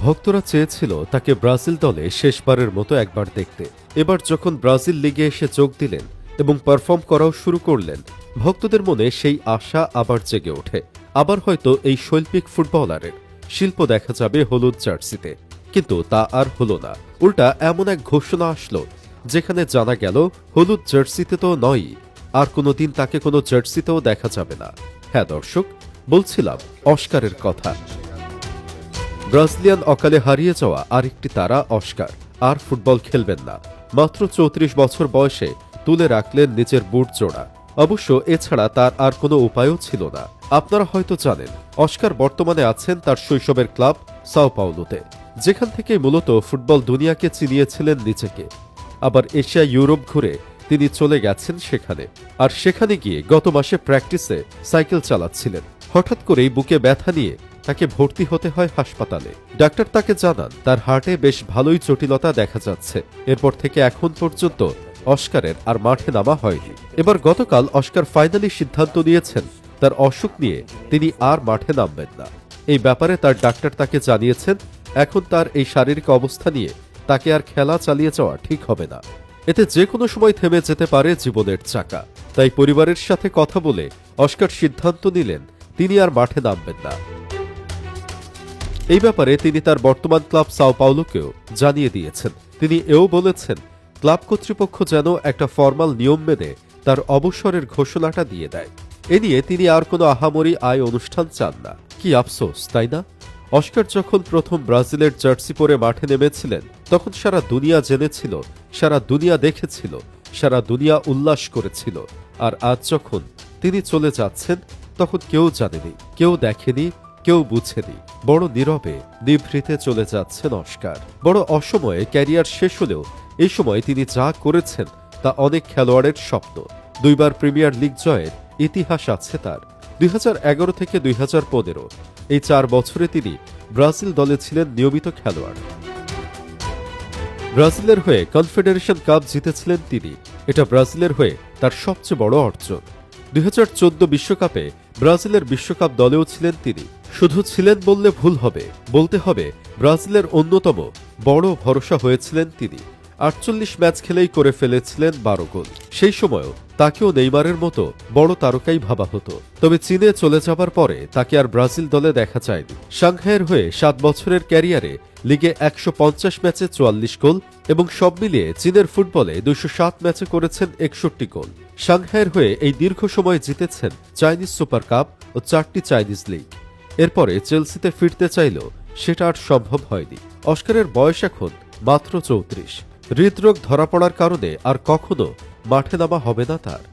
ভক্তরা চেয়েছিল তাকে ব্রাজিল দলে শেষবারের মতো একবার দেখতে। এবার যখন ব্রাজিল লিগে এসে যোগ দিলেন এবং পারফর্ম করাও শুরু করলেন, ভক্তদের মনে সেই আশা আবার জেগে ওঠে। আবার হয়তো এই শৈল্পিক ফুটবলারের শিল্প দেখা যাবে হলুদ জার্সিতে। কিন্তু তা আর হলো না। উল্টা এমন এক ঘোষণা আসলো যেখানে জানা গেল হলুদ জার্সিতে তো নয়ই, আর কোনোদিন তাকে কোনো জার্সিতেও দেখা যাবে না। হ্যাঁ দর্শক, বলছিলাম অস্কারের কথা। ব্রাজিলিয়ান অকালে হারিয়ে যাওয়া আরেকটি তারা অস্কার আর ফুটবল খেলবেন না। মাত্র ৩৪ বছর বয়সে তুলে রাখলেন নিজের বুট জোড়া। অবশ্য এছাড়া তার আর কোনো উপায়ও ছিল না। আপনারা হয়তো জানেন, অস্কার বর্তমানে আছেন তার শৈশবের ক্লাব সাও পাওলোতে, যেখান থেকে মূলত ফুটবল দুনিয়াকে চিনিয়েছিলেন নিজেকে। আবার এশিয়া ইউরোপ ঘুরে তিনি চলে গেছেন সেখানে। আর সেখানে গিয়ে গত মাসে প্র্যাকটিসে সাইকেল চালাচ্ছিলেন। হঠাৎ করেই বুকে ব্যথা নিয়ে তাকে ভর্তি হতে হয় হাসপাতালে। ডাক্তার তাকে জানান তার হার্টে বেশ ভালোই জটিলতা দেখা যাচ্ছে। এরপর থেকে এখন পর্যন্ত অস্কারের আর মাঠে নামা হয়নি। এবার গতকাল অস্কার ফাইনালি সিদ্ধান্ত নিয়েছেন তার অসুখ নিয়ে তিনি আর মাঠে নামবেন না। এই ব্যাপারে তার ডাক্তার তাকে জানিয়েছেন এখন তার এই শারীরিক অবস্থা নিয়ে তাকে আর খেলা চালিয়ে যাওয়া ঠিক হবে না। এতে যে কোনো সময় থেমে যেতে পারে জীবনের চাকা। তাই পরিবারের সাথে কথা বলে অস্কার সিদ্ধান্ত নিলেন তিনি আর মাঠে নামবেন না। এই ব্যাপারে তিনি তার বর্তমান ক্লাব সাও পাওলোকেও জানিয়ে দিয়েছেন। তিনি এও বলেছেন ক্লাব কর্তৃপক্ষ যেন একটা ফরমাল নিয়ম মেনে তার অবসরের ঘোষণাটা দিয়ে দেয়। এ নিয়ে তিনি আর কোনো আহামরি আয় অনুষ্ঠান চান না। কি আফসোস, তাই না? অস্কার যখন প্রথম ব্রাজিলের জার্সি পরে মাঠে নেমেছিলেন তখন সারা দুনিয়া জেনেছিল, সারা দুনিয়া দেখেছিল, সারা দুনিয়া উল্লাস করেছিল। আর আজ যখন তিনি চলে যাচ্ছেন তখন কেউ জানেনি, কেউ দেখেনি, কেউ বুঝেনি। বড় নীরবে নিভৃতে চলে যাচ্ছেন অস্কার। বড় অসময়ে ক্যারিয়ার শেষ হলেও এই সময় তিনি যা করেছেন তা অনেক খেলোয়াড়ের স্বপ্ন। 2 বার প্রিমিয়ার লিগ জয়ের ইতিহাস আছে তার। 2011 থেকে 2015 এই 4 বছরে তিনি ব্রাজিল দলে ছিলেন নিয়মিত খেলোয়াড়। ব্রাজিলের হয়ে কনফেডারেশন কাপ জিতেছিলেন তিনি। এটা ব্রাজিলের হয়ে তার সবচেয়ে বড় অর্জন। 2014 বিশ্বকাপে ব্রাজিলের বিশ্বকাপ দলেও ছিলেন তিনি। শুধু ছিলেন বললে ভুল হবে, বলতে হবে ব্রাজিলের অন্যতম বড় ভরসা হয়েছিলেন তিনি। 48 ম্যাচ খেলেই করে ফেলেছিলেন 12 গোল। সেই সময়ও তাকেও নেইমারের মতো বড় তারকাই ভাবা হতো। তবে চীনে চলে যাবার পরে তাকে আর ব্রাজিল দলে দেখা যায়নি। সাংহাইয়ের হয়ে 7 বছরের ক্যারিয়ারে লিগে 150 ম্যাচে 44 গোল এবং সব মিলিয়ে চীনের ফুটবলে 207 ম্যাচে করেছেন 61 গোল। সাংহাইয়ের হয়ে এই দীর্ঘ সময় জিতেছেন চাইনিজ সুপার কাপ ও 4টি চাইনিজ লিগ। এরপরে চেলসিতে ফিরতে চাইলেও সেটা আর সম্ভব হয়নি। অস্কারের বয়স এখন মাত্র 34। হৃদরোগ ধরা পড়ার কারণে আর কখনো মাঠে নামা হবে না তার।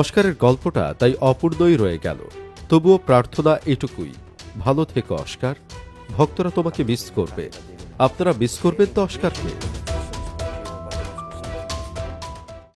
অস্কারের গল্পটা তাই অপূর্ণই রয়ে গেল। তবুও প্রার্থনা এটুকুই, ভালো থেকো অস্কার। ভক্তরা তোমাকে মিস করবে। আপনারা মিস করবেন তো অস্কারকে?